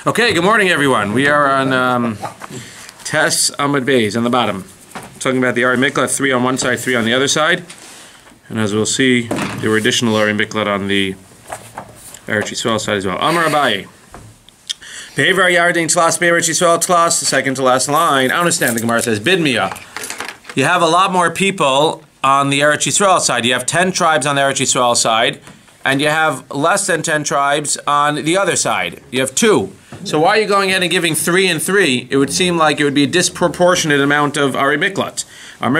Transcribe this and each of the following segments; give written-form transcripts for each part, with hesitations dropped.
Okay, good morning, everyone. We are on Tes Amud Beis on the bottom, talking about the Ari Miklat, 3 on one side, 3 on the other side. And as we'll see, there were additional Ari Miklat on the Eretz Yisrael side as well. Amar Abaye. Be'evar Yardin Tlas Be'eretz Yisrael Tlas, the second to last line. I understand the Gemara says, Bidmiya. You have a lot more people on the Eretz Yisrael side. You have 10 tribes on the Eretz Yisrael side, and you have less than 10 tribes on the other side. You have 2. So why are you going ahead and giving 3 and 3? It would seem like it would be a disproportionate amount of Ari Miklat. In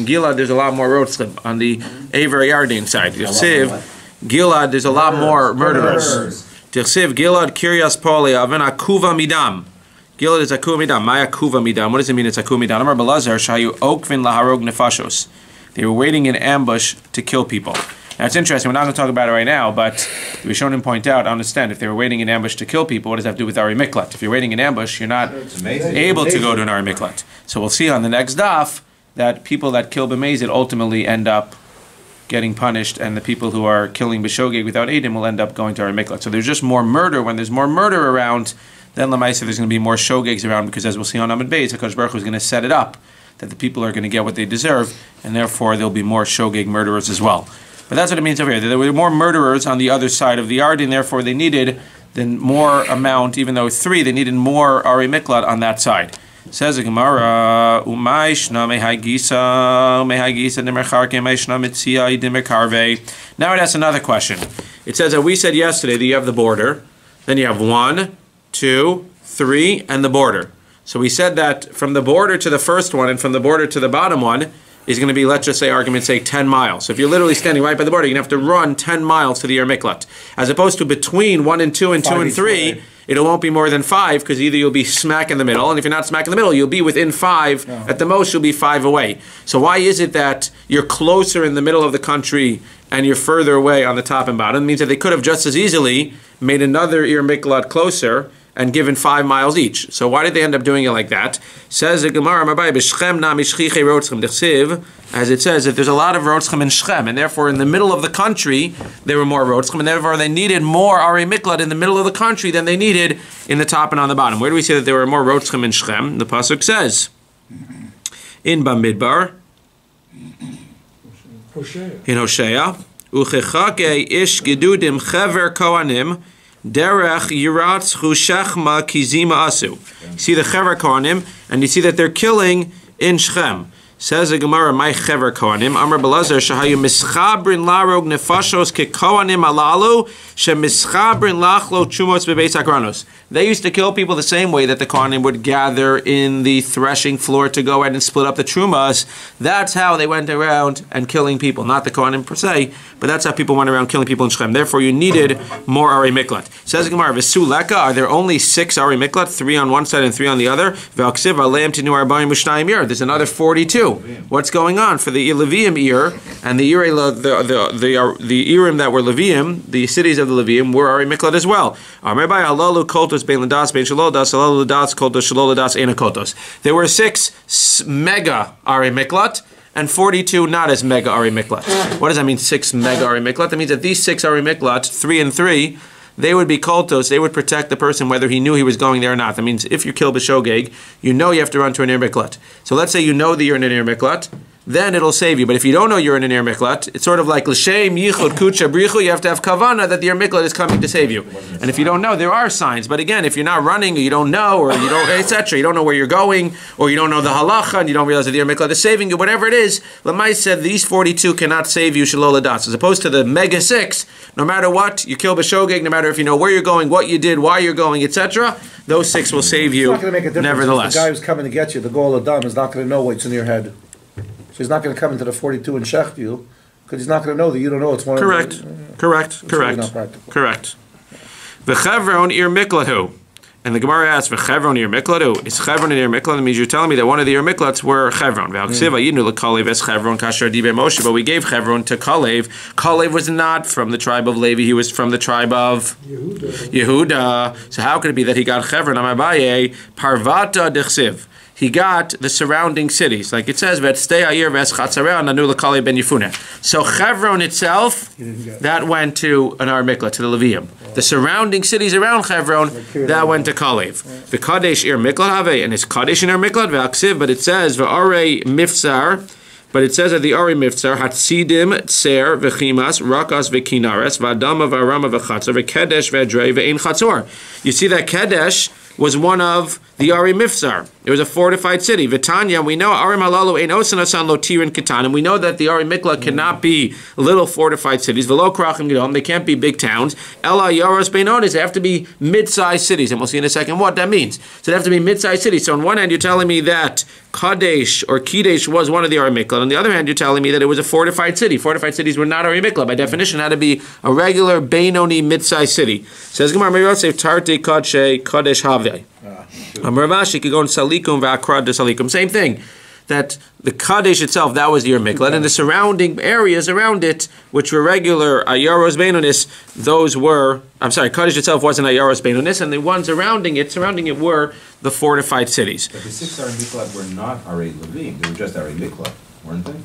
Gilad, there's a lot more rotzchim on the Ever Yardin side. Gilad, there's a lot more murderers. Tirsiv Gilad Kiryas Poli Aven Akuva Midam. Gilad is Akuva Midam. Maya Akuva Midam. What does it mean it's Akuva Midam? Amar Belazar Shayu Okvin Laharog Nefashos. They were waiting in ambush to kill people. Now it's interesting, we're not going to talk about it right now, but the Rishonim point out, understand, if they were waiting in ambush to kill people, what does that have to do with Ari Miklat? If you're waiting in ambush, you're not able to go to an Ari Miklat. So we'll see on the next daf that people that kill b'mezid ultimately end up getting punished, and the people who are killing b'shogeg without edim will end up going to Ari Miklat. So there's just more murder. When there's more murder around, then l'maisa there's going to be more shogegs around, because as we'll see on Amud Beis, HaKadosh Baruch Hu is going to set it up that the people are going to get what they deserve, and therefore there'll be more shogeg murderers as well. But that's what it means over here. There were more murderers on the other side of the yard, and therefore they needed more amount, even though 3, they needed more Ari Miklat on that side. Says the Gemara, now it asks another question. It says that we said yesterday that you have the border, then you have 1, 2, 3, and the border. So we said that from the border to the first one and from the border to the bottom one is going to be, let's just say, argument's sake, 10 miles. So if you're literally standing right by the border, you're going to have to run 10 miles to the Ari Miklat. As opposed to between 1 and 2 and 2 and 3, it won't be more than 5, because either you'll be smack in the middle, and if you're not smack in the middle, you'll be within 5. No. At the most, you'll be 5 away. So why is it that you're closer in the middle of the country and you're further away on the top and bottom? It means that they could have just as easily made another Ari Miklat closer and given 5 miles each. So why did they end up doing it like that? Says the Gemara, as it says, that there's a lot of rotzchem in Shechem, and therefore in the middle of the country there were more rotzchem, and therefore they needed more Ari Miklat in the middle of the country than they needed in the top and on the bottom. Where do we say that there were more rotzchem in Shechem? The pasuk says, in Bamidbar, in Hosea, Uchechake ish gedudim chever kohanim derech yiratz chushechma kizima asu. You see the chever kohanim, and you see that they're killing in Shechem. Says the Gemara, my chever kohanim, Amar Belazar, shahayu mischabrin larog nefashos ke kohanim alalu, she mischabrin lachlo chumos bebeis hakranos. They used to kill people the same way that the kohanim would gather in the threshing floor to go ahead and split up the trumas. That's how they went around and killing people. Not the kohanim per se, but that's how people went around killing people in Shechem. Therefore, you needed more Ari Miklat. Says the Gemara, V'suleka, are there only 6 Ari Miklat, 3 on one side and 3 on the other? V'aksiv aleim tinu arbaim u'shnayim yer. There's another 42. What's going on for the Levium ear and the Irim that were Levium, the cities of the Levium were Ari Miklat as well. There were 6 mega Ari Miklat and 42 not as mega Ari Miklat. What does that mean, 6 mega Ari Miklat? That means that these 6 Ari Miklat, 3 and 3, they would be koltos, they would protect the person whether he knew he was going there or not. That means if you kill b'shogeg, you know you have to run to an Ari Miklat. So let's say you know that you're in an Ari Miklat, then it'll save you. But if you don't know you're in an Ari Miklat, it's sort of like l'shem yichud kucha brichu. You have to have kavana that the Ari Miklat is coming to save you. And if you don't know, there are signs. But again, if you're not running, or you don't know, or you don't, etc., you don't know where you're going, or you don't know the halacha, and you don't realize that the Ari Miklat is saving you, whatever it is, Lamai said these 42 cannot save you shalol adas. As opposed to the mega 6, no matter what, you kill b'shogeg, no matter if you know where you're going, what you did, why you're going, etc., those 6 will save you. It's not going to make a difference. Nevertheless, the guy who's coming to get you, the goal of Adam, is not going to know what's in your head. So he's not going to come into the 42 and shecht you, because he's not going to know that you don't know it's one. Correct. Of the, Correct. Really not practical. Correct. V'chevron ir miklatu. And the Gemara asks, V'chevron ir miklatu. Is Chevron and ir miklat? That means you're telling me that one of the ir miklats were Chevron. But we gave Chevron to Kalev. Kalev was not from the tribe of Levi, he was from the tribe of Yehuda. So how could it be that he got Chevron? Amabaye, Parvata dechsiv. he got the surrounding cities. Like it says, so Chevron itself, that went to an Ar Miklat, to the Levium. The surrounding cities around Chevron, that went to Kalev. The Kadesh Ir Miklat Have, and it's Kadesh in Ir Miklat, but it says, V'arei Mifsar, but it says at the Ari Mifsar, Hatzidim, Tser, V'chimas, Rakas, V'kinares, V'adama, V'arama, V'chatzor, V'kedesh, V'edrei, V'ein Chatzor. You see that Kedesh was one of the Ari Mifsar. It was a fortified city. Vitanya, we know Ari Malalu ein osanasan lo tirin ketanim. We know that the Ari Mikla cannot be little fortified cities. Velo krachim gedom. They can't be big towns. Ela yaros beinonis. They have to be mid-sized cities, and we'll see in a second what that means. So they have to be mid-sized cities. So on one hand, you're telling me that Kadesh or Kidesh was one of the Ari Mikla. On the other hand, you're telling me that it was a fortified city. Fortified cities were not Ari Mikla. By definition, had to be a regular Beinoni mid-sized city. Says Gemara Yosef Tarti Kadshe Kadesh Havei. Ravashi could go in Salikum v'akrad de Salikum. Same thing. That the Kadesh itself, that was the Yer Miklat, and the surrounding areas around it, which were regular Ayaros Beinonis, those were, I'm sorry, Kadesh itself wasn't Ayaros Beinonis, and the ones surrounding it were the fortified cities. But the 6 Ari Miklat were not Ari Levim, they were just Ari Miklat, weren't they?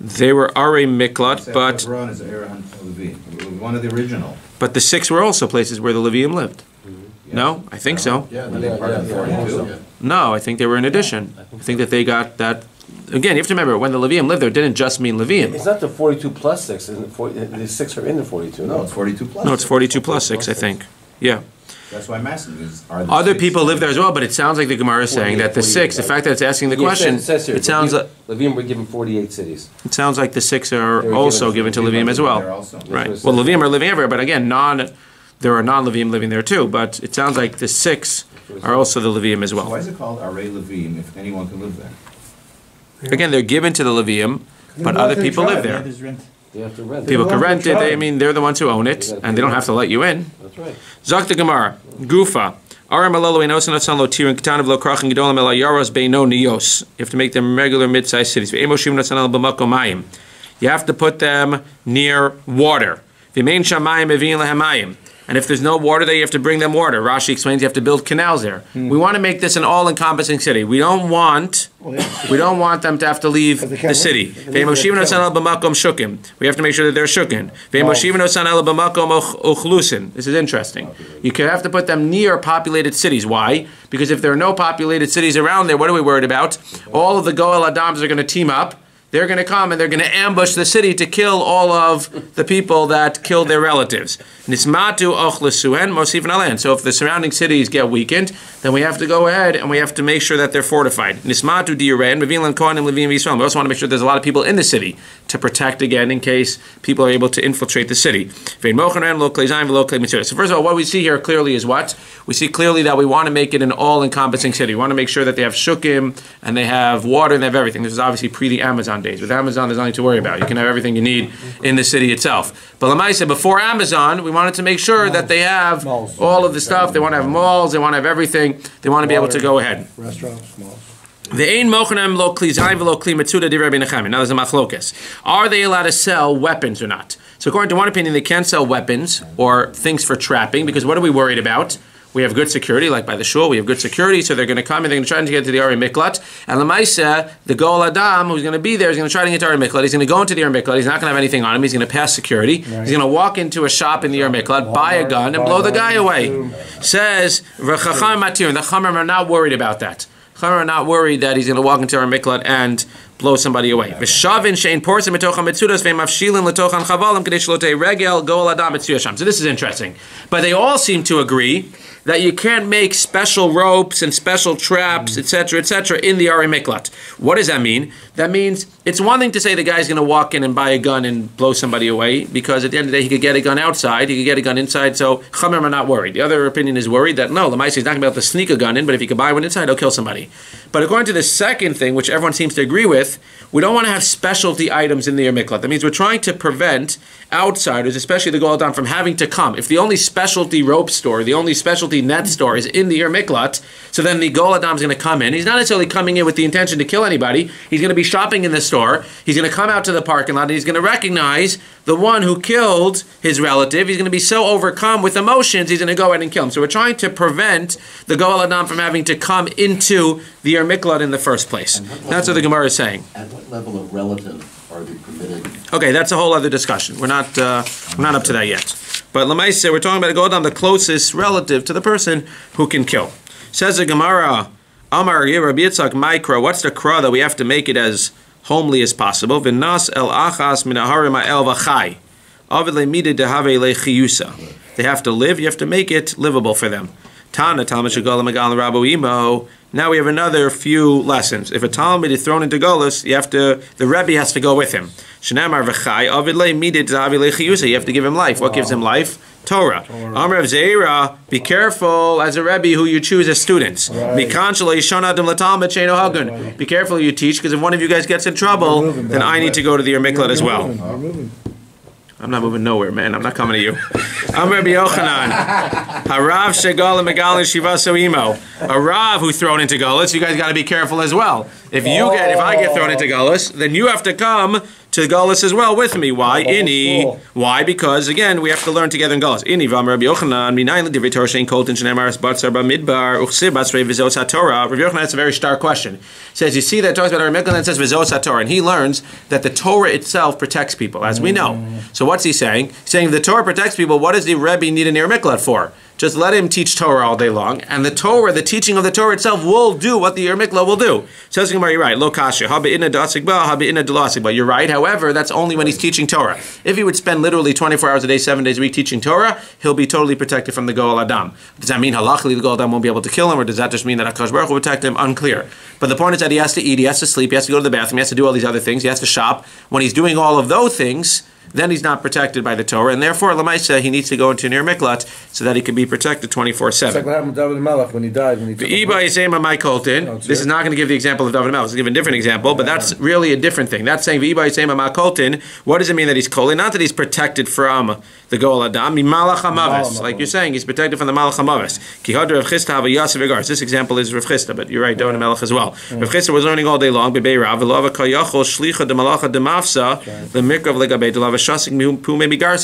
They were Ari Miklat, but... Hebron is Levim, one of the original. But the 6 were also places where the Levium lived. No, I think so. Yeah, they part of the 42. No, I think they were in addition. I think that they got that. Again, you have to remember, when the Levium lived there, it didn't just mean Levium. It's not the 42 plus 6. Isn't it? The 6 are in the 42. No, it's 42 plus. No, it's 42 plus 6, I think. Yeah. That's why I'm asking. Are the Other people live there as well, but it sounds like the Gemara is saying that the 6, the fact that it's asking the question, it sounds like Levium were given 48 cities. It sounds like the 6 are also given to Levium as well. Right. Well, Levium are living everywhere, but again, there are non-Levium living there too, but it sounds like the 6 are also the Levium as well. So why is it called Arei Levim if anyone can live there? Again, they're given to the Levium, but other people live there. They have to rent. People can rent it. They're the ones who own it, and they don't have to let you in. That's right. Zok the Gemara, Gufa. You have to make them regular mid-sized cities. You have to put them near water. And if there's no water there, you have to bring them water. Rashi explains you have to build canals there. We want to make this an all-encompassing city. We don't want them to have to leave the city. We have to make sure that they're shukin. This is interesting. You have to put them near populated cities. Why? Because if there are no populated cities around there, what are we worried about? All of the Goel Adams are going to team up. They're going to come and they're going to ambush the city to kill all of the people that killed their relatives. So if the surrounding cities get weakened, then we have to go ahead and we have to make sure that they're fortified. We also want to make sure there's a lot of people in the city to protect again in case people are able to infiltrate the city. So first of all, what we see here clearly is what? We see clearly that we want to make it an all-encompassing city. We want to make sure that they have shukim and they have water and they have everything. This is obviously pre the Amazon days. With Amazon, there's nothing to worry about. You can have everything you need in the city itself. But Lamaisa, before Amazon, we wanted to make sure that they have all of the stuff. They want to have malls. They want to have everything. They want to be able to go ahead. Restaurants, malls. Are they allowed to sell weapons or not? So according to one opinion, they can't sell weapons or things for trapping, because what are we worried about? We have good security, like by the shul, we have good security, so they're going to come and they're going to try to get to the Ari Miklat. And Lamaisa, the Goel Adam, who's going to be there, is going to try to get to Ari Miklat. He's going to go into the Ari Miklat. He's not going to have anything on him. He's going to pass security. Right. He's going to walk into a shop in the Ari Miklat, buy a gun, and blow the guy away. Says, the Chachamim are not worried about that. Chachamim are not worried that he's going to walk into Ari Miklat and blow somebody away. So this is interesting. But they all seem to agree that you can't make special ropes and special traps, etc., in the Ari Miklat. What does that mean? That means it's one thing to say the guy's going to walk in and buy a gun and blow somebody away, because at the end of the day he could get a gun outside, he could get a gun inside, so Chamim are not worried. The other opinion is worried that no, the Maisa is not going to be able to sneak a gun in, but if he could buy one inside, he'll kill somebody. But according to the second thing, which everyone seems to agree with, we don't want to have specialty items in the Ari Miklat. That means we're trying to prevent outsiders, especially the Goel Adam, from having to come. If the only specialty rope store, the only specialty net store is in the Ari Miklat, so then the Goel Adam is going to come in. He's not necessarily coming in with the intention to kill anybody. He's going to be shopping in the store. He's going to come out to the parking lot and he's going to recognize the one who killed his relative, he's going to be so overcome with emotions, he's going to go ahead and kill him. So we're trying to prevent the Goel Adam from having to come into the Yer Miklat in the first place. That's what the Gemara is saying. At what level of relative are they permitted? Okay, that's a whole other discussion. We're not up to that yet. But Lamaisa, we're talking about a Goel Adam, the closest relative to the person who can kill. Says the Gemara, Amar Rabbi Yitzchak Mikra, what's the kra that we have to make it as homely as possible? V'nas el achas min aharim ha'el v'chai. Avid le'midid dehave le'chiyusa. They have to live, you have to make it livable for them. Tana, Talmud Shagala Megal Rabo Imo. Now we have another few lessons. If a Talmud is thrown into Golus, the Rebbe has to go with him. Shnamar v'chai, Avid le'midid dehave le'chiyusa. You have to give him life. What gives him life? Torah. Amr of Zeira, be careful as a Rebbe who you choose as students. Be careful who you teach, because if one of you guys gets in trouble, then I need to go to the Yer Miklat as well. I'm not moving nowhere, man. I'm not coming to you. Amr Rabbi Yochanan, Harav Shegal Megal Shivaso Imo. A Rav who's thrown into Gullus, you guys got to be careful as well. If I get thrown into Gullus, then you have to come to Gullus as well with me. Why? Inni. Why? Because again, we have to learn together in Gullus. Inni v'amar Rabbi Yochanan minayin l'divrei Torah shein koltin shenemaras batzar b'midbar uchsib basrei v'zos haTorah. Rabbi Yochanan, that's a very stark question. He says, you see that it talks about our Miklah and it says v'zos haTorah, and he learns that the Torah itself protects people, as we know. So what's he saying? He's saying if the Torah protects people, what does the Rebbe need an Yer Miklat for? Just let him teach Torah all day long, and the Torah, the teaching of the Torah itself, will do what the Yer Miklat will do. Says the Gemara, you're right. Lo kasha, haba-inna dasik ba, haba-inna dalasik ba. You're right. However, that's only when he's teaching Torah. If he would spend literally 24 hours a day, 7 days a week teaching Torah, he'll be totally protected from the Goel Adam. Does that mean halachically the Goel Adam won't be able to kill him, or does that just mean that HaKadosh Baruch Hu will protect him? Unclear. But the point is that he has to eat, he has to sleep, he has to go to the bathroom, he has to do all these other things, he has to shop. When he's doing all of those things, then he's not protected by the Torah, and therefore, Lamaisa, he needs to go into Yer Miklat so that he can be protected 24/7. It's like what happened to David Melech when he died. This is not going to give the example of David Melech. It's going to give a different example, but that's really a different thing. That's saying, what does it mean that he's kolin? Not that he's protected from the Goel Adam, like you're saying, he's protected from the Malach HaMavis. This example is Rav Chisda, but you're right, David Melech as well. Rav Chisda was learning all day long, the he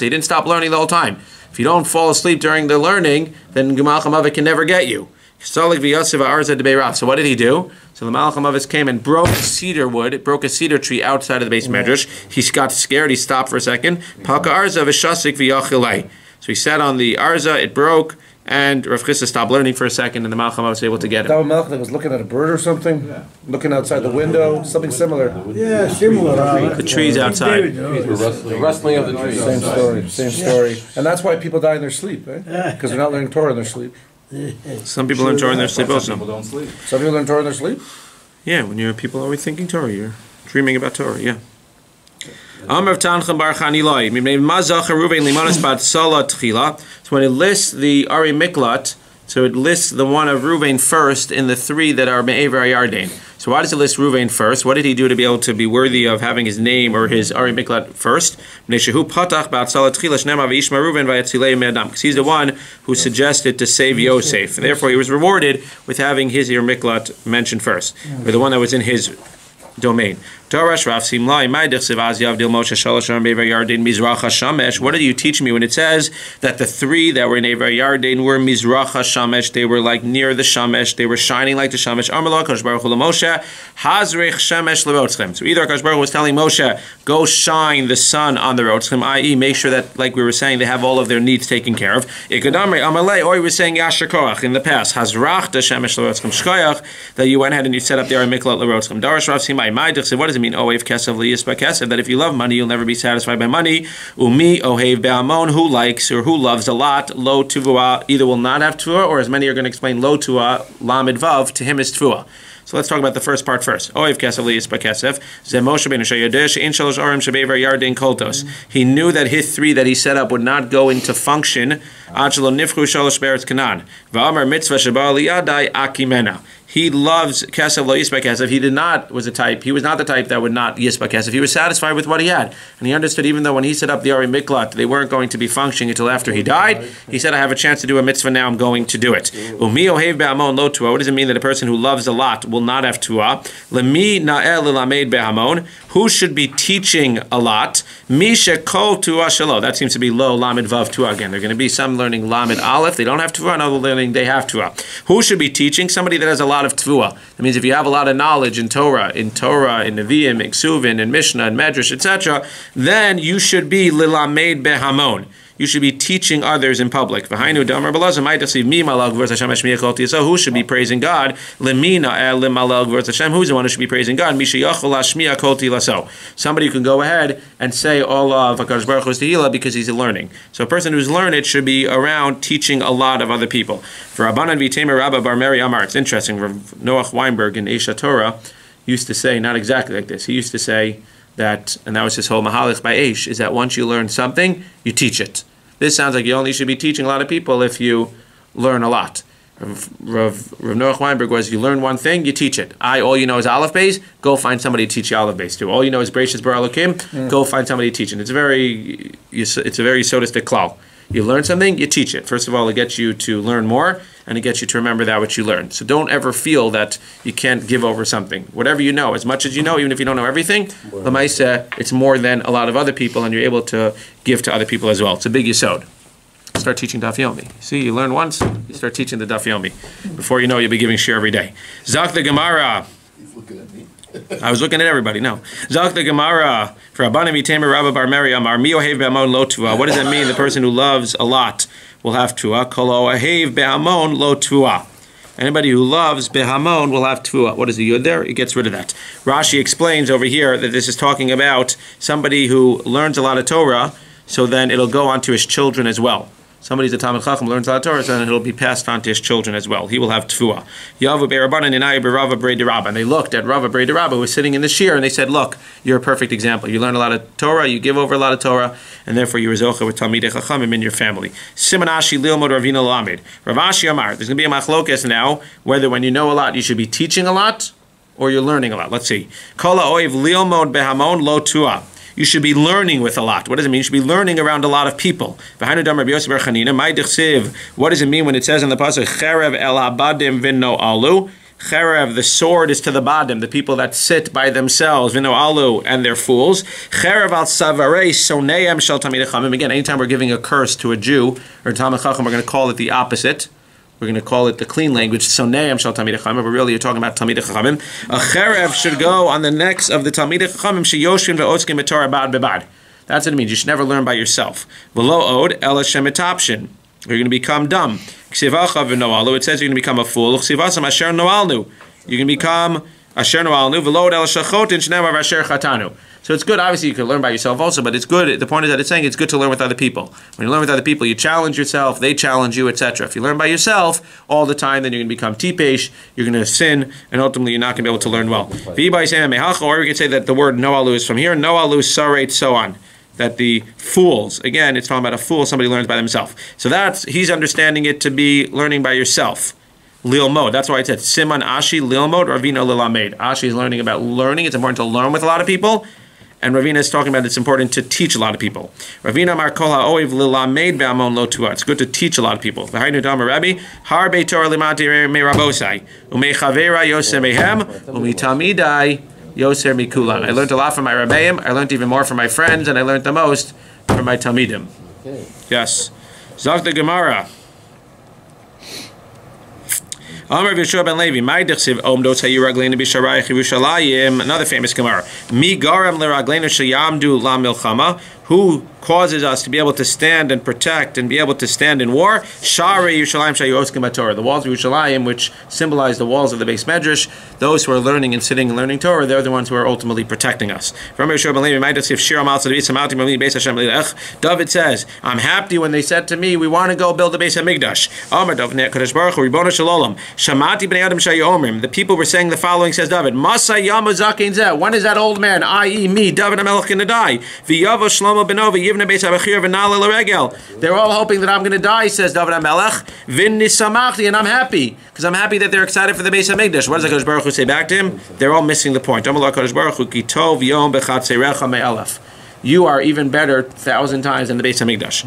didn't stop learning the whole time. If you don't fall asleep during the learning, then Malach HaMavis can never get you. So what did he do? So the Malach HaMavis came and broke a cedar wood. It broke a cedar tree outside of the base medrash. He got scared. He stopped for a second. So he sat on the arza. It broke. And Rav Chisda stopped learning for a second, and the Malach HaMavis was able to get him. David Melech was looking at a bird or something, looking outside the window, something similar. Yeah, similar. The trees outside. The rustling of the trees. Same story. And that's why people die in their sleep, right? Because they're not learning Torah in their sleep. Some people learn Torah in their sleep also. People don't sleep. Some people learn Torah in their sleep? Yeah, when you're people always thinking Torah, you're dreaming about Torah, yeah. Amr Tanchem Bar Chaniloi. So when it lists the Ari Miklat, so it lists the one of Ruvain first in the three that are Me'ever Yarden. So why does it list Ruvain first? What did he do to be able to be worthy of having his name or his Ari Miklat first? Because he's the one who suggested to save Yosef. And therefore he was rewarded with having his Yer Miklat mentioned first, or the one that was in his domain. What do you teach me when it says that the three that were in Ever Yarden were Mizrach HaShamesh? They were like near the Shamesh. They were shining like the Shamesh. So either HaKadosh Baruch Hu was telling Moshe, go shine the sun on the rotzchem, i.e. make sure that, like we were saying, they have all of their needs taken care of. Or he was saying Yasher Korach in the past, that you went ahead and you set up the Ari Miklat l'rotzchem. What does it mean? Ohev kesev liyispa kesev, that if you love money, you'll never be satisfied by money. Umi ohev be'amon, who likes or who loves a lot, lo tuvua, either will not have tuvua, or as many are going to explain, lo tuvua, lamid vav, to him is tuvua. So let's talk about the first part first. Ohev kesev liyispa kesev, ze Moshe ben Yoshe in shalosh arim shebever yarden koltos. He knew that his three that he set up would not go into function. Ad shelo nifchu shalosh beretz Canaan. Va'amar mitzvah sheba liyadai akimena. he loves kesef lo yispa kesef. He was not the type that would not yispa kesef. He was satisfied with what he had. And he understood even though when he set up the Ari Miklat, they weren't going to be functioning until after he died, he said, I have a chance to do a mitzvah now, I'm going to do it. Umi ohev be'amon lo tuah. What does it mean that a person who loves a lot will not have tuah? Lemi na'el lilamed be'amon. Who should be teaching a lot? Misha kol tuah shelo. That seems to be lo lamed vav tuah again. They're going to be some learning lamed aleph. They don't have tuah, and other learning they have tuah. Who should be teaching? Somebody that has a lot of tuah. That means if you have a lot of knowledge in Torah, in Nevi'im, in Ksuvin, in Mishnah, in Medrash, etc., then you should be lilamed behamon. You should be teaching others in public. Who should be praising God? Who's the one who should be praising God? Somebody who can go ahead and say all of HaKadosh Baruch Hu's Tehillah because he's learning. So a person who's learned should be around teaching a lot of other people. For Rabbanan V'Tamer Rabba Bar Meri Amar, it's interesting. Noach Weinberg in Esha Torah used to say, not exactly like this, he used to say that, and that was his whole mahalich by Eish, is that once you learn something, you teach it. This sounds like you only should be teaching a lot of people if you learn a lot. Rav Noach Weinberg was, you learn one thing, you teach it. All you know is Aleph Beis, go find somebody to teach you Aleph Beis too. All you know is Bereishis Bara Elokim, go find somebody to teach it. It's a very sodistic klal. You learn something, you teach it. First of all, it gets you to learn more, and it gets you to remember that which you learned. So don't ever feel that you can't give over something. Whatever you know, as much as you know, even if you don't know everything, Lamaisa, it's more than a lot of other people, and you're able to give to other people as well. It's a big yesod. Start teaching Daf Yomi. See, you learn once, you start teaching the Daf Yomi. Before you know, you'll be giving shir every day. Zak the Gemara. He's looking at me. I was looking at everybody. No. Zak the Gemara. For Rabbanim V'Tamer Rabba Bar Meri Amar Mi ohev be'amon lo tuah. What does that mean? The person who loves a lot will have tuah. Kol ohev be'amon lo tuah. Anybody who loves behamon will have tuah. What is the yud there? It gets rid of that. Rashi explains over here that this is talking about somebody who learns a lot of Torah, so then it'll go on to his children as well. Somebody's a Talmud Chacham, learns a lot of Torah, so then it'll be passed on to his children as well. He will have tfuah. Yavu be'Rabbanan inayu be'Rava brei Rabba. And they looked at Rava brei Rabba, who was sitting in the shir, and they said, look, you're a perfect example. You learn a lot of Torah, you give over a lot of Torah, and therefore you are zocha with Talmidei Chachamim in your family. Simanashi lilmod Ravina Lamed. Rav Ashi Amar. There's going to be a machlokas now, whether when you know a lot, you should be teaching a lot, or you're learning a lot. Let's see. Kol ha'oiv lilmod behamon lo tuah. You should be learning with a lot. What does it mean? You should be learning around a lot of people. What does it mean when it says in the pasuk, Cherev el habadim v'no alu? Cherev, the sword is to the badim, the people that sit by themselves, v'no alu, and they're fools. Cherev al savarei soneim shel tamidei chachamim. Again, anytime we're giving a curse to a Jew or a Talmid Chacham, we're going to call it the opposite. We're going to call it the clean language, Soneim shel Talmidei Chachamim, but really you're talking about Talmidei Chachamim. A cherev should go on the necks of the Talmidei Chachamim, sheyoshvin ve'otzkim b'Torah bad bebad. That's what it means. You should never learn by yourself. V'lo od ela shemitapshin. You're going to become dumb. Ksivacha v'noalu. It says you're going to become a fool. Ksivasam asher noalnu. You're going to become asher noalnu. V'lo od ela shachotin shneimar asher chatanu. So it's good, obviously you can learn by yourself also, but it's good, the point is that it's saying it's good to learn with other people. When you learn with other people, you challenge yourself, they challenge you, etc. If you learn by yourself all the time, then you're going to become tipesh, you're going to sin, and ultimately you're not going to be able to learn well. Or you can say that the word noalu is from here, noalu, saret, so on. That the fools, again, it's talking about a fool, somebody learns by themselves. So he's understanding it to be learning by yourself. Lilmod, that's why it said, Siman Ashi, Lilmod, Ravina Lilamed. Ashi is learning about learning, it's important to learn with a lot of people. And Ravina is talking about it's important to teach a lot of people. Ravina Mar Kol ha'oiv lilamed be'amon lo tuah. It's good to teach a lot of people. V'hainu damar Rabbi, har beitor limati me rabosai, u'me chavera yoser mehem, u'mi talmidai yoser mikulan. I learned a lot from my Rabbeim, I learned even more from my friends, and I learned the most from my Talmidim. Okay. Yes. Zok the Gemara. Amar Yeshua ben Levi, my dechsiv omdos hayu ragleinu b'sharayich Yerushalayim. Another famous Gemara. Mi garam leragleinu sheyamdu la milchama. Who causes us to be able to stand and protect and be able to stand in war? Sharei Yerushalayim shayu oskim b'Torah. The walls of Yerushalayim, which symbolize the walls of the Beis Medrash, those who are learning and sitting and learning Torah, they're the ones who are ultimately protecting us. From Yeshua ben Levi, my dechsiv shir amal tzadvis amalti mali beis Hashem lilech. David says, I'm happy when they said to me, we want to go build the Beis HaMikdash. Amar Dav Kadosh Baruch Hu Ribono Shel Olam. Shamati b'nei Adam shayu omrim. The people were saying the following, says David, Masay yamu zakein zeh. When is that old man, i.e. me, David HaMelech, going to die? V'yavo Shlomo ben Novi They're all hoping that I'm going to die, says David HaMelech. And I'm happy, because I'm happy that they're excited for the Beis HaMikdash. What does HaKadosh Baruch Hu say back to him? They're all missing the point. You are even better 1,000 times than the Beis HaMikdash.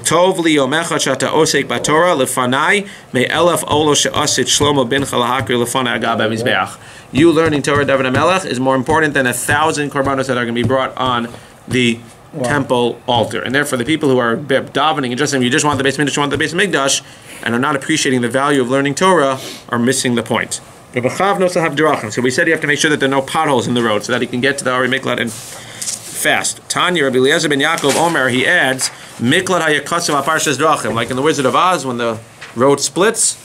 Tov li yomecha shata osek b'Torah lefanai me'elef olo she'asit Shlomo bincha lahakir lefanai agab ha'mizbeach. You learning Torah, David HaMelech, is more important than 1,000 korbanos that are going to be brought on the temple altar. And therefore, the people who are davening and just saying, you just want the Beis HaMikdash, you want the Beis HaMikdash, and are not appreciating the value of learning Torah, are missing the point. So we said you have to make sure that there are no potholes in the road so that he can get to the Ari Miklat and fast. Tanya, Rabbi Eliezer ben Yaakov Omer, he adds, Miklat hayakasim aparshas drachim, like in the Wizard of Oz when the road splits.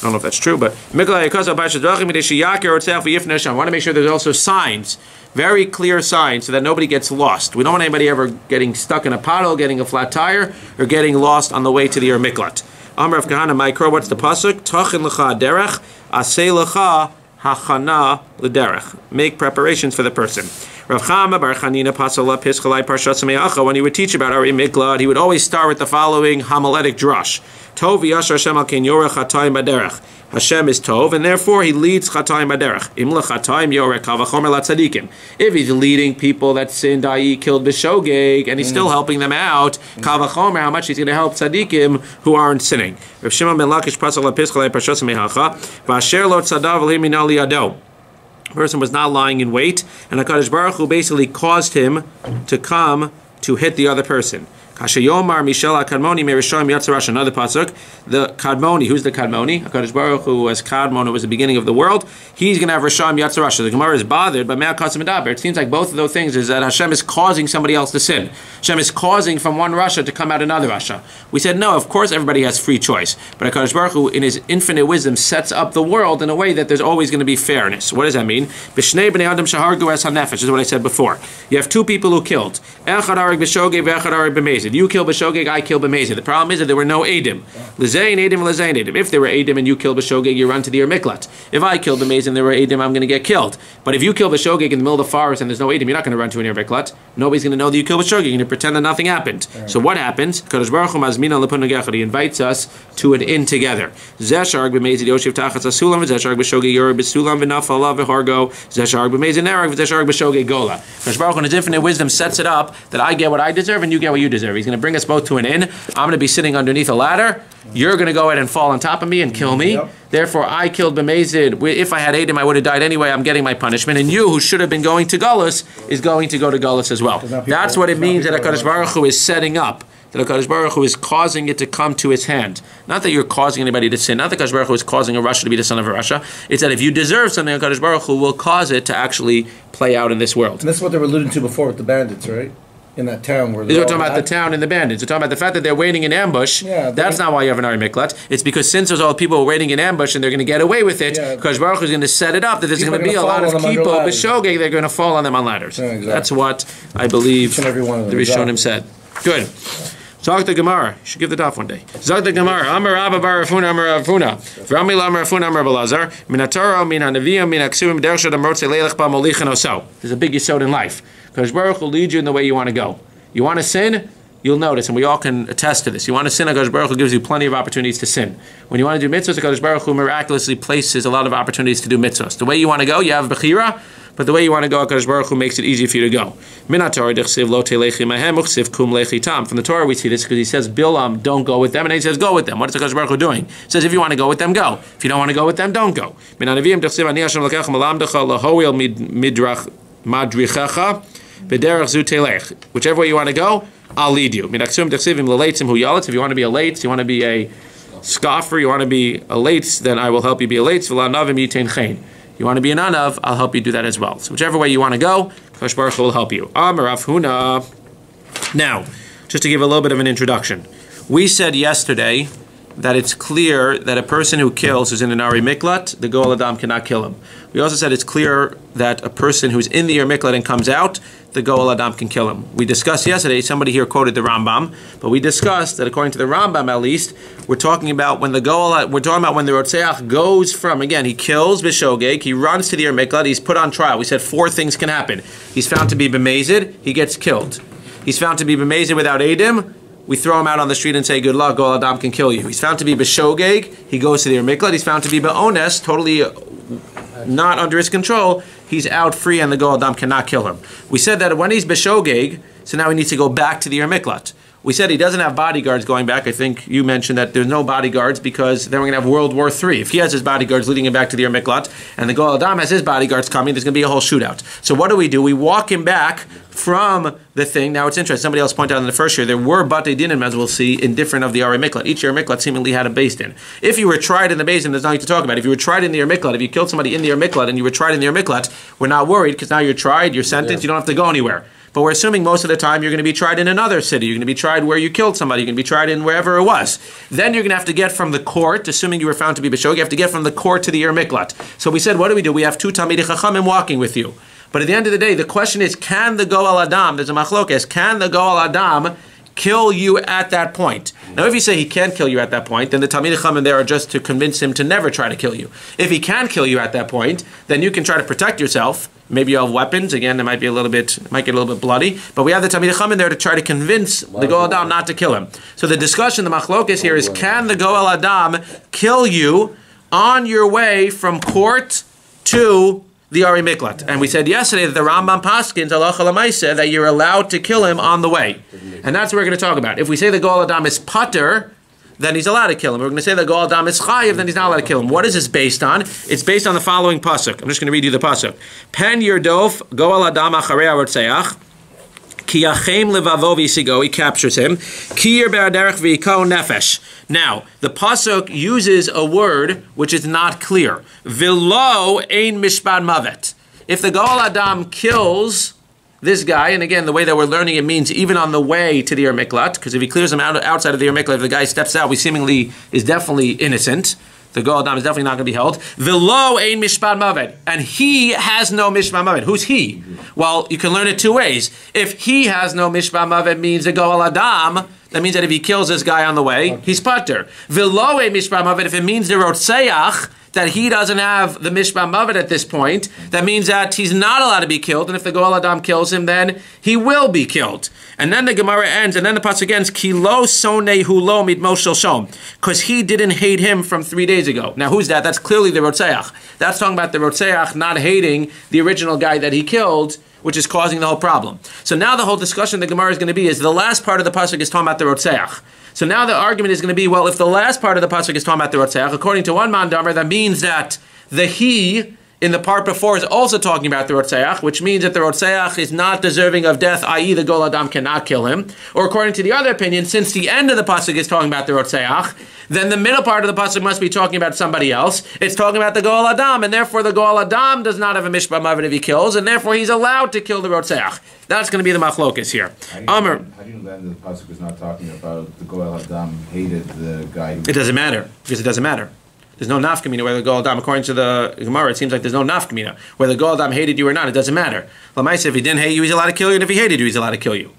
I don't know if that's true, but Miklat hayakasim aparshas drachim mideshiyakir otzeach v'yifnesh. I want to make sure there's also signs, very clear signs, so that nobody gets lost. We don't want anybody ever getting stuck in a pothole, getting a flat tire, or getting lost on the way to the Ar Miklat. Amar of Kahana Micro, what's the pasuk? Tachin lecha derech, aseh lecha hachana l'derech. Make preparations for the person. Rav Chama bar Chanina pasala pischalai parshat me'acha. When he would teach about Ari Miklat, he would always start with the following homiletic drush. Tov v'yashar Hashem al ken yorech chatayim baderech. Hashem is Tov, and therefore he leads Chatayim Baderech. Im lechatayim yorek kavachomer latzadikim. If he's leading people that sinned, i.e. killed b'shogeg, and he's still helping them out, kavachomer, how much he's going to help tzadikim who aren't sinning. Rav Shimon ben Lakish pasal lapischalei parshas me'acha v'asher lo tzadav l'himin al yado. The person was not lying in wait, and HaKadosh Baruch Hu basically caused him to come to hit the other person. Kashayomar Mishel HaKadmoni Merishayim Yatzarash. Another pasuk. The Kadmoni. Who's the Kadmoni? HaKadosh Baruch Hu was Kadmon. It was the beginning of the world. He's going to have Rishayim Yatzarash. The Gemara is bothered, but Me'al Katzim Medaber. It seems like both of those things is that Hashem is causing somebody else to sin. Hashem is causing from one Rasha to come out another Rasha. We said no. Of course, everybody has free choice, but HaKadosh Baruch Hu, in His infinite wisdom, sets up the world in a way that there's always going to be fairness. What does that mean? B'shnei b'nei adam shahargu es hanefesh. This is what I said before. You have two people who killed. Echad hareg b'shogeg v'echad hareg b'mezid. You kill b'shogeg, I kill b'mezid. The problem is that there were no edim. L'zein edim, l'zein edim. If there were edim and you kill b'shogeg, you run to the Ar Miklat. If I kill b'mezid and there were edim, I'm going to get killed. But if you kill b'shogeg in the middle of the forest and there's no edim, you're not going to run to an Ar Miklat. Nobody's going to know that you killed b'shogeg. You're going to pretend that nothing happened. So what happens? Kadosh Baruch Hu mazmina l'pun negechad. He invites us to an inn together. Zesharg b'mezid yoshev tachatz hasulam, v'zesharg b'shogeg yoreh b'sulam v'nafal alav v'hargo, zesharg b'mezid nerag, v'zesharg b'shogeg gola. Kadosh Baruch Hu in His infinite wisdom sets it up that I get what I deserve and you get what you deserve. He's going to bring us both to an inn. I'm going to be sitting underneath a ladder. You're going to go ahead and fall on top of me and kill me. Yep. Therefore, I killed b'mezid. If I had edim, I would have died anyway. I'm getting my punishment. And you, who should have been going to Gullus, is going to go to Gullus as well. That's what it means that HaKadosh Baruch Hu is setting up. That HaKadosh Baruch Hu is causing it to come to His hand. Not that you're causing anybody to sin. Not that HaKadosh Baruch Hu is causing a Rasha to be the son of a Rasha. It's that if you deserve something, HaKadosh Baruch Hu will cause it to actually play out in this world. And that's what they were alluding to before with the bandits, right? In that town where we're talking about the town and the bandits. We're talking about the fact that they're waiting in ambush. Yeah, that's not why you have an Ari Miklat. It's because since there's all the people waiting in ambush and they're going to get away with it, because Baruch Hu is going to set it up that there's going to be a lot of people, b'shogeg, they're going to fall on them on ladders. Yeah, exactly. That's what I believe the Rishonim said. Good. Zog the Gemara. You should give the daf one day. Zog the Gemara. Amar Abba bar Rafuna, Amar Rafuna. V'rami lamar Rafuna, Amar Belazar. Min haTorah, min hanaviyim, min haksuvim, derech shadam rotzei leilech ba molichin oso. There's a big yesod in life. Because Baruch will lead you in the way you want to go. You want to sin? You'll notice, and we all can attest to this. You want to sin, HaKadosh Baruch Hu gives you plenty of opportunities to sin. When you want to do mitzvahs, HaKadosh Baruch Hu miraculously places a lot of opportunities to do mitzvahs. The way you want to go, you have bechira, but the way you want to go, HaKadosh Baruch Hu makes it easy for you to go. From the Torah we see this because He says, Bilam, don't go with them, and He says, go with them. What is HaKadosh Baruch Hu doing? He says, if you want to go with them, go. If you don't want to go with them, don't go. Whichever way you want to go, I'll lead you. If you want to be a late, you want to be a scoffer, you want to be a late, then I will help you be a late. You want to be an anav, I'll help you do that as well. So whichever way you want to go, Kadosh Baruch Hu will help you. Now, just to give a little bit of an introduction. We said yesterday that it's clear that a person who kills who's in an Ari Miklat, the Goel Adam cannot kill him. We also said it's clear that a person who's in the Ar Miklat and comes out, the Goel Adam can kill him. We discussed yesterday, somebody here quoted the Rambam, but we discussed that according to the Rambam at least, we're talking about when the Rotzeach goes from, again, he kills b'shogeg, he runs to the Ar Miklat, he's put on trial. We said 4 things can happen. He's found to be b'mezid, he gets killed. He's found to be b'mezid without edim. We throw him out on the street and say, good luck, Gol Adam can kill you. He's found to be b'shogeg. He goes to the miklat. He's found to be b'ones, totally not under his control. He's out free and the Gol Adam cannot kill him. We said that when he's b'shogeg, so now he needs to go back to the miklat. We said he doesn't have bodyguards going back. I think you mentioned that there's no bodyguards because then we're going to have World War III. If he has his bodyguards leading him back to the miklat and the Gol Adam has his bodyguards coming, there's going to be a whole shootout. So what do? We walk him back from the thing. Now it's interesting. Somebody else pointed out in the first year, there were beit-din, as we'll see, in different of the miklat. Each miklat seemingly had a beit-din. If you were tried in the beit-din, there's nothing to talk about. If you were tried in the miklat, if you killed somebody in the miklat and you were tried in the miklat, we're not worried because now you're tried, you're sentenced, you don't have to go anywhere. But we're assuming most of the time you're going to be tried in another city. You're going to be tried where you killed somebody. You're going to be tried in wherever it was. Then you're going to have to get from the court, assuming you were found to be b'shogeg, you have to get from the court to the miklat. So we said, what do? We have two talmidei chachamim walking with you. But at the end of the day, the question is, can the Goel Adam, there's a machlokes, can the Goel Adam kill you at that point? Now, if you say he can't kill you at that point, then the talmidei chachamim there are just to convince him to never try to kill you. If he can kill you at that point, then you can try to protect yourself. Maybe you have weapons. Again, it might get a little bit bloody. But we have the talmidei chachamim there to try to convince the Goel Adam not to kill him. So the discussion, the machlokes here is, can the Goel Adam kill you on your way from court to the miklat? And we said yesterday that the Rambam paskins halacha l'maaseh that you're allowed to kill him on the way. And that's what we're going to talk about. If we say the Goel Adam is pater, then he's allowed to kill him. We're going to say that Goel Adam is chayiv, then he's not allowed to kill him. What is this based on? It's based on the following pasuk. I'm just going to read you the pasuk. Pen yirdof Goel Adam acharei harotzeach ki yachem levavo v'yisigo. He captures him. Ki yir be'aderech v'yiko nefesh. Now, the pasuk uses a word which is not clear. V'lo ein mishpat mavet. If the Goel Adam kills this guy, and again, the way that we're learning it means even on the way to the miklat, because if he clears him outside of the miklat, if the guy steps out, we seemingly is definitely innocent. The Goel Adam is definitely not going to be held. V'lo ein mishpat mavet, and he has no mishpat mavet. Who's he? Well, you can learn it two ways. If he has no mishpat mavet means the Goel Adam, that means that if he kills this guy on the way, he's pater. V'lo ein mishpat mavet, if it means the rotzeach, that he doesn't have the mishpat mavet at this point, that means that he's not allowed to be killed, and if the Goel Adam kills him, then he will be killed. And then the Gemara ends, and then the pasuk ends, Ki lo sonei hu lo mitmo shel shom, because he didn't hate him from 3 days ago. Now who's that? That's clearly the rotzeach. That's talking about the rotzeach not hating the original guy that he killed, which is causing the whole problem. So now the whole discussion the Gemara is going to be is the last part of the pasuk is talking about the rotzeach. So now the argument is going to be, well, if the last part of the pasuk is talking about the rotzeach, according to one man damer, that means that the he in the part before is also talking about the rotzeach, which means that the rotzeach is not deserving of death, i.e. the Goel Adam cannot kill him. Or according to the other opinion, since the end of the pasuk is talking about the rotzeach, then the middle part of the pasuk must be talking about somebody else. It's talking about the Goel Adam, and therefore the Goel Adam does not have a mishpat mavet if he kills, and therefore he's allowed to kill the rotzeach. That's going to be the machlokes here. How do you know that the pasuk is not talking about the Goel Adam hated the guy? It doesn't matter, because it doesn't matter. There's no nafkamina whether the Goel Adam, according to the Gemara, it seems like there's no nafkamina. Whether the Goel Adam hated you or not, it doesn't matter. L'maaseh, if he didn't hate you, he's allowed to kill you, and if he hated you, he's allowed to kill you.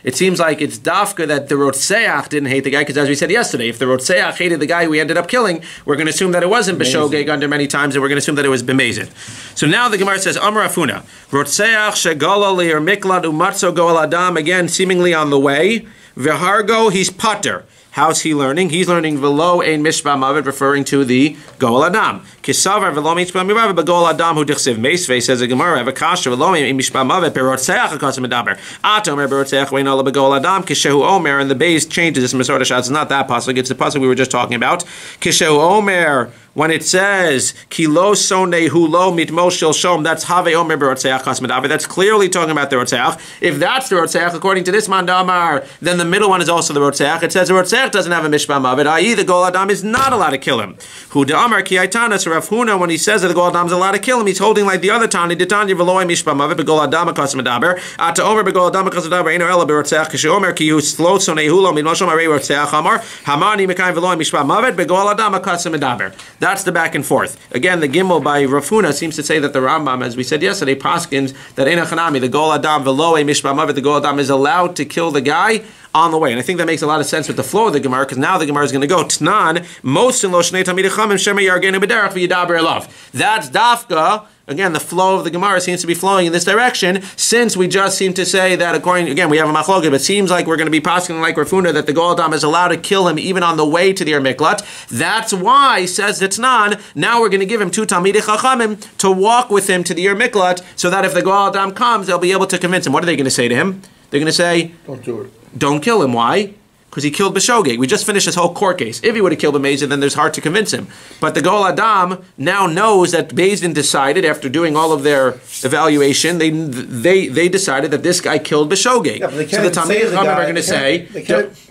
It seems like it's dafka that the rotzeach didn't hate the guy, because as we said yesterday, if the rotzeach hated the guy who we ended up killing, we're going to assume that it wasn't b'shogeg under many times, and we're going to assume that it was b'mezid. So now the Gemara says, Amar Afuna, rotzeach shegala le'er miklad umatzo Goel Adam, again seemingly on the way, v'hargo, he's pater. How's he learning? He's learning v'lo ein mishpat mavet, referring to the Goel Adam. Kisavar v'lo mishpat mavet b'Goel Adam hu dichsiv meisvei, says the Gemara, v'kasha v'lo ein mishpat mavet berotzeach hakasim medaber. At omer berotzeach ve'in ola b'Goel Adam kishehu omer, and the base changes this Masor Shas. It's not that pasuk. It's the pasuk we were just talking about. Kishehu omer, when it says ki lo sonei hu lo mitmo shel shom, that's have omer berotzeach hakasim medaber. That's clearly talking about the rotzeach. If that's the rotzeach, according to this man damar, then the middle one is also the rotzeach. It says the rotzeach doesn't have a mishpat mavet, i.e. the Goel Adam is not allowed to kill him. Hu da'amar ki aitana, so Rav Huna, when he says that the Goel Adam is allowed to kill him, he's holding like the other Tani, Ditanya v'lo ein mishpat mavet b'Goel Adam hakasim medaber. Ata omer b'Goel Adam hakasim medaber eino ela b'rotzeach kishe omer ki hu slot sonei hu lo mitmoshom arei rotzeach amar hamani mekayim v'lo ein mishpat mavet b'Goel Adam hakasim medaber. That's the back and forth. Again, the Gimel by Rav Huna seems to say that the Rambam, as we said yesterday, paskins that eina chanami, the Goel Adam v'lo ein mishpat mavet, the Goel Adam is allowed to kill the guy on the way. And I think that makes a lot of sense with the flow of the Gemara, because now the Gemara is going to go, Tnan, most in lo shnei talmidei chachamim shema yargenu b'derech v'yidaber elav. That's dafka. Again, the flow of the Gemara seems to be flowing in this direction, since we just seem to say that according, again, we have a machloket, but it seems like we're going to be passing like Rafuna, that the Goel Adam is allowed to kill him even on the way to the Ir Miklat. That's why, says the Tnan, now we're going to give him 2 Talmidei Chachamim to walk with him to the Ir Miklat, so that if the Goel Adam comes, they'll be able to convince him. What are they going to say to him? They're going to say, Don't do it. Don't kill him. Why? Because he killed B'shogeg. We just finished this whole court case. If he would have killed B'mezid, then there's hard to convince him. But the Goel Adam now knows that Beis-din decided, after doing all of their evaluation, they decided that this guy killed B'shogeg. Yeah, but they so can't the even say Talmidei the Chachamim guy. are going to say,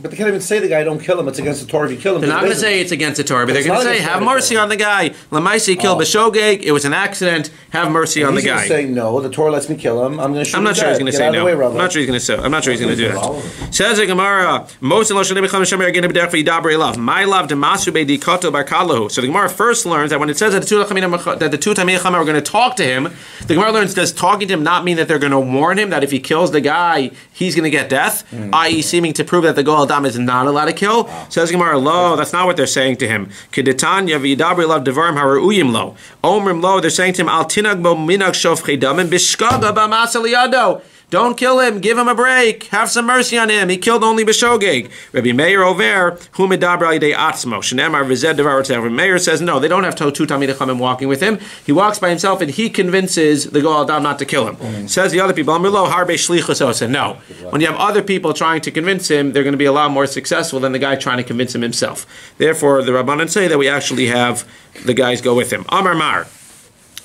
But they can't even say the guy, don't kill him. It's against the Torah if you kill him. they're not going to say it's against the Torah, but they're going to say, have mercy on the guy. Lamaisi killed B'shogeg. It was an accident. Have mercy on the guy. He's going to say no. The Torah lets me kill him. I'm going to shoot him. I'm not sure he's going to say no. I'm not sure he's going to say. I'm not sure he's going to do that. Says the Gemara, most in lo shnei b'cham shemer yargenu b'derech v'yidaber elav. My love demasu beidikoto barkalahu. So the Gemara first learns that when it says that the 2 Talmidei Chachamim are going to talk to him, the Gemara learns, does talking to him not mean that they're going to warn him that if he kills the guy, he's going to get death, i.e. seeming to prove that the Goel Adam is not allowed to kill? Says the Gemara, lo, that's not what they're saying to him. Kedetanya v'yidaber elav devarim hara'uyim lo. Omrim lo, they're saying to him, al tinag bo minag shofchei damim b'shkaga b'masa liyado. Don't kill him. Give him a break. Have some mercy on him. He killed only B'shogeg. Rabbi Meir over, hu medaber al yidei atzmo. Shenemar v'zed devar tzeh. Rabbi Meir says, no, they don't have 2 Talmidei Chachamim walking with him. He walks by himself and he convinces the Goel Adam not to kill him. Says the other people, Amrlo harbe shlichus osa. No. When you have other people trying to convince him, they're going to be a lot more successful than the guy trying to convince him himself. Therefore, the Rabbanan say that we actually have the guys go with him. Amar Mar.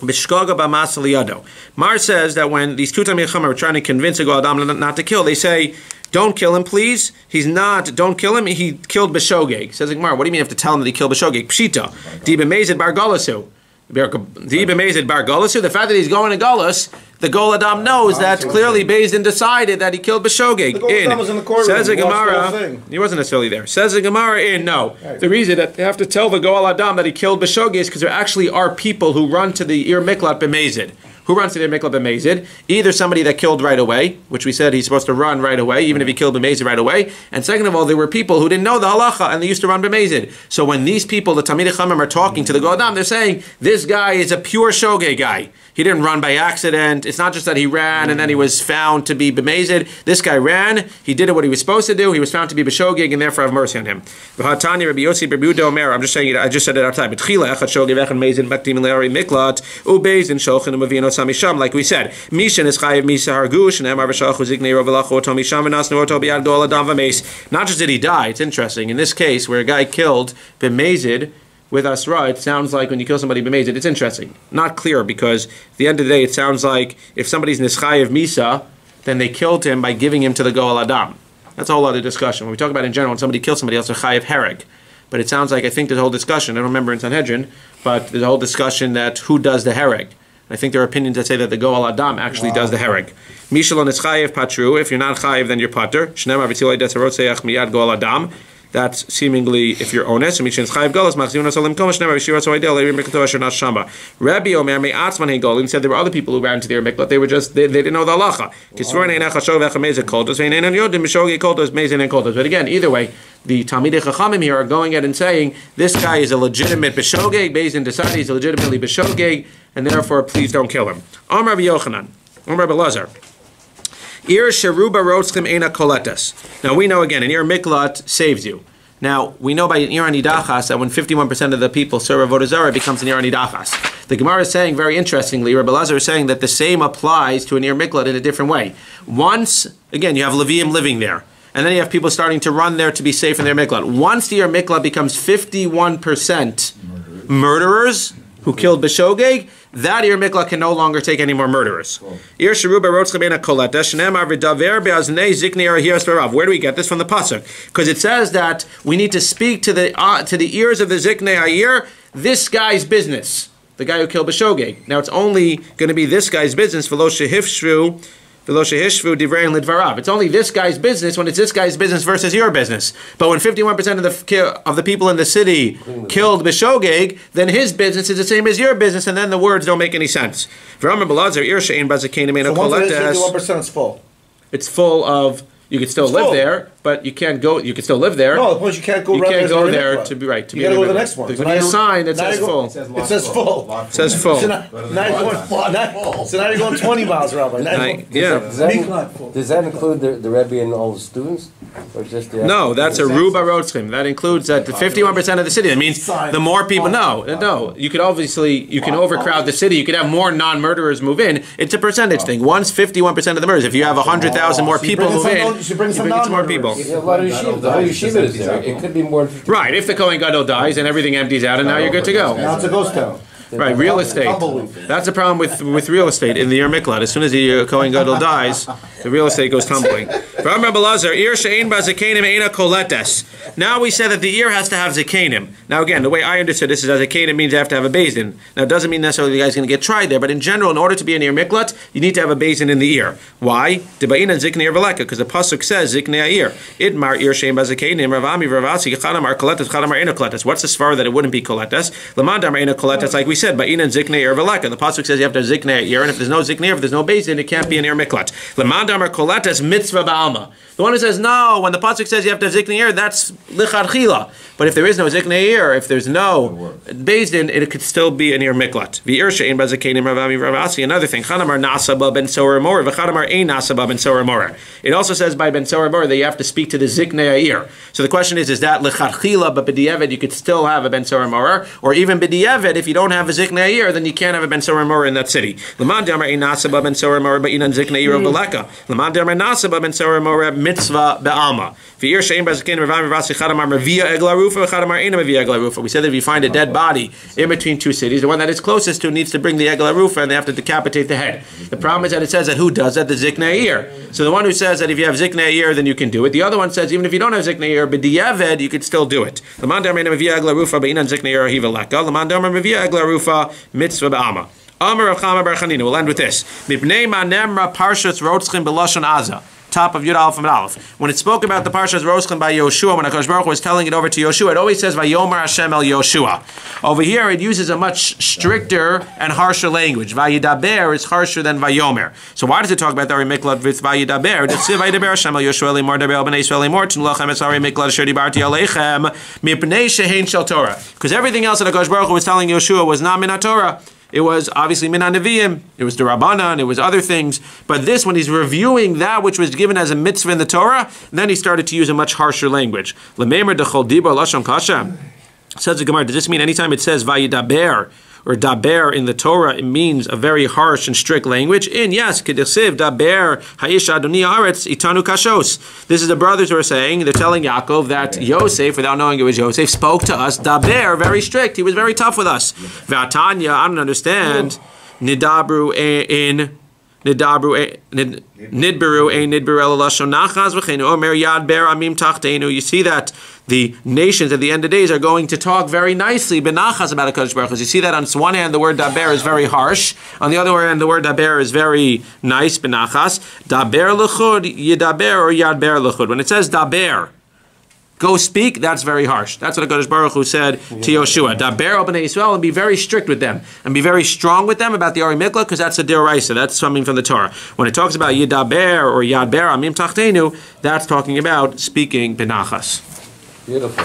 Mar says that when these 2 Talmidei Chachamim are trying to convince a Goel Adam not to kill, they say, don't kill him, please. He's not, don't kill him. He killed B'shogeg. Says the Gemara, what do you mean you have to tell him that he killed B'shogeg? Pshita. Di b'mezid bar golasu. The fact that he's going to Golas, the Goel Adam knows that clearly Beis-din decided that he killed B'shogeg. The Goel Adam was in the courtroom. Says the Gemara, he wasn't necessarily there. Says the Gemara no. Right. The reason that they have to tell the Goel Adam that he killed B'shogeg is because there actually are people who run to the Ir Miklat b'mezid. Who runs to the Ir Miklat b'mezid? Either somebody that killed right away, which we said he's supposed to run right away, even if he killed b'mezid right away. And second of all, there were people who didn't know the halacha and they used to run b'mezid. So when these people, the Talmidei Chachamim, are talking to the Goel Adam, they're saying, this guy is a pure shogeg guy. He didn't run by accident. It's not just that he ran and then he was found to be b'mezid. This guy ran. He did what he was supposed to do. He was found to be b'shogeg, and therefore have mercy on him. I'm just saying it. I just said it outside. Like we said, Mishan is chayiv misa hargush and emar v'shalchu zignei rovelachu oto misham v'nasnu oto b'yad Goel Adam v'meis. Not just did he die. It's interesting in this case where a guy killed b'mezid with Asra, it sounds like when you kill somebody b'mezid, it's interesting. Not clear, because at the end of the day, it sounds like if somebody's nischayev misa, then they killed him by giving him to the Goel Adam. That's a whole other discussion. When we talk about in general, when somebody kills somebody else, they're chayev hereg. But it sounds like, I think there's a whole discussion, I don't remember in Sanhedrin, but there's a whole discussion that who does the hereg. I think there are opinions that say that the Goel Adam actually does the hereg. Mishalon is chayev patru. If you're not chayev, then you're pater. Shneimar v'tziloi desarotzeach miyad Goel Adam. That's seemingly if you're honest. Rabbi Omer me'atzman said there were other people who ran to the Ir Miklat. They didn't know the halacha. But again, either way, the Talmidei Chachamim here are going out and saying this guy is a legitimate b'shogeg. Beis-din decided he's legitimately b'shogeg, and therefore please don't kill him. Amar Rabbi Yochanan, Amar Rabbi Lazar. Ir sheruba rotzchim eina koletas. Now we know again, an Ir Miklat saves you. Now we know by an Ir Nidachas that when 51% of the people serve avodah-zarah, it becomes an Ir Nidachas. The Gemara is saying very interestingly, Rabbi Lazar is saying that the same applies to an Ir Miklat in a different way. Once again, you have Levium living there, and then you have people starting to run there to be safe in their miklat. Once the Ir Miklat becomes 51% murderers who killed B'shogeg, that Ir Miklat can no longer take any more murderers. Ir Sheruba Rotzchabena Koleta, Shnemar V'daver Be'aznei Ziknei Arhias V'rav. Where do we get this from the pasuk? Because it says that we need to speak to the ears of the Ziknei Ayir, this guy's business, the guy who killed B'shogeg. Now it's only going to be this guy's business, V'lo Shehifshru It's only this guy's business when it's this guy's business versus your business. But when 51% of the people in the city killed B'shogeg, then his business is the same as your business, and then the words don't make any sense. So once it is 51%, it's full. It's full of You could still live full. there, but you can't go. You could still live there. No, the point is you can't go. You around can't as go a there mikvah. to be right. To You be gotta go to the a- next one. There's So gonna be now a you- sign that now says you go- full. It says full. It says full. So now you're going 20 miles, Rabbi. Now you're going- Yeah. Does that include the Rebbe and all the students? Or just the No, that's a ruba rotzkim. That includes that 51% of the city. That means the more people. No. You could you can overcrowd the city. You could have more non-murderers move in. It's a percentage thing. Once 51% of the murders. If you have 100,000 more people move in, you should bring some some more people. Yeah, a lot of yeshiva. The whole yeshiva is there. It could be more than 50. Right. If the Kohen Gadol dies and everything empties out, and now you're good to go. Now it's a ghost town. Right, real estate. That's the problem with real estate in the Yer Miklat. As soon as the Kohen Gadol dies, the real estate goes tumbling. Now we said that the ear has to have zikanim. Now again, the way I understood this is that zikanim means you have to have a beit-din. Now it doesn't mean necessarily the guy's going to get tried there, but in general, in order to be an Yer Miklat, you need to have a beit-din in the ear. Why? Because the pasuk says ziknei ear. Idmar ear shein bazikanim ravami ravasi chadamar koletes chadamar ina koletes. What's the svar that it wouldn't be koletes? Lamandamar ina koletes, like we said, ba'ina ziknei ear veleka. The pasuk says you have to have ziknei ear, and if there's no ziknei ear, if there's no beit-din, it can't be an Yer Miklat. Lamandamar koletes mitzvah ba'alma. The one who says no, when the pasuk says you have to have ziknei ear, that's lichadchila. But if there is no ziknei ear, if there's no beit-din, it could still be an Yer Miklat. V'ir she'ein bazikanim ravami ravasi. Another thing, chanamar nasaba ben sorer mor, v'chanamar ein nasaba ben sorer mor. It also says by ben sorer mor that you have to speak to the ziknei ear. So the question is that lichadchila, but b'diavad you could still have a ben sorer mor, or even b'diavad if you don't have a ziknei ear, then you can't have a ben sorer mor in that city. L'man damar ein nasaba ben sorer mor, ba'inan ziknei ear v'leka. L'man damar nasaba ben sorer mor mitzvah be'alma. V'ir she'ein bazikanim ravami ravasi chadamar mevia egla rufa v'chadamar ein mevia egla rufa. We said that if you find a dead body in between two cities, the one that is closest to needs to bring the egla rufa and they have to decapitate the head. The problem is that it says that who does that? The ziknei ear. So the one who says that if you have ziknei ear, then you can do it. The other one says even if you don't have ziknei ear, b'diavad, you could still do it. L'man damar ein mevia egla rufa ba'inan ziknei ear hiva leka. L'man damar mevia egla rufa mitzvah be'alma. Amar Rav Chama bar Chanina. We'll end with this. Mipnei ma'nemra parshanut-torah-comment belashon Aza. Top of Yud Aleph and Aleph. When it spoke about the Parshas Roshchem by Yoshua, when HaKadosh Baruch Hu was telling it over to Yoshua, it always says Vayomer Hashem el Yoshua. Over here, it uses a much stricter and harsher language. Vayidaber is harsher than Vayomer. So why does it talk about the Ari Miklat with Vayidaber? Vayidaber Hashem el Yoshua lemor daber el bnei Yisrael lemor t'nulachem es Ari Miklat asher dibarti aleichem mipnei shehein shel Torah. Because everything else that HaKadosh Baruch Hu was telling Yoshua was not min HaTorah. It was obviously min ha-neviim, it was the Rabbanan, it was other things. But this, when he's reviewing that which was given as a mitzvah in the Torah, then he started to use a much harsher language. L'meimer dechol dibur lashon kasha. Says the Gemara, does this mean anytime it says vayidaber or daber in the Torah, it means a very harsh and strict language? In yes, kedesiv daber ha'ish adoni haaretz itanu kashos. This is the brothers who are saying, they're telling Yaakov that Yosef, without knowing it was Yosef, spoke to us daber, very strict. He was very tough with us. V'atanya, I don't understand. Nidabru in Nidberu ein nidberu el lashon nachas v'cheinu omer yad ber amim tachteinu. You see that the nations at the end of days are going to talk very nicely benachas about HaKadosh Baruch Hu. You see that on one hand the word daber is very harsh, on the other hand the word daber is very nice benachas. Daber l'chud yidaber or yad ber l'chud. When it says daber, go speak, that's very harsh. That's what HaKadosh Baruch Hu said to Yoshua. Daber al bnei Yisrael, and be very strict with them. And be very strong with them about the Ari Miklat, because that's a deraisa. That's something from the Torah. When it talks about yidaber or yad ber amim tachteinu, that's talking about speaking benachas. Beautiful.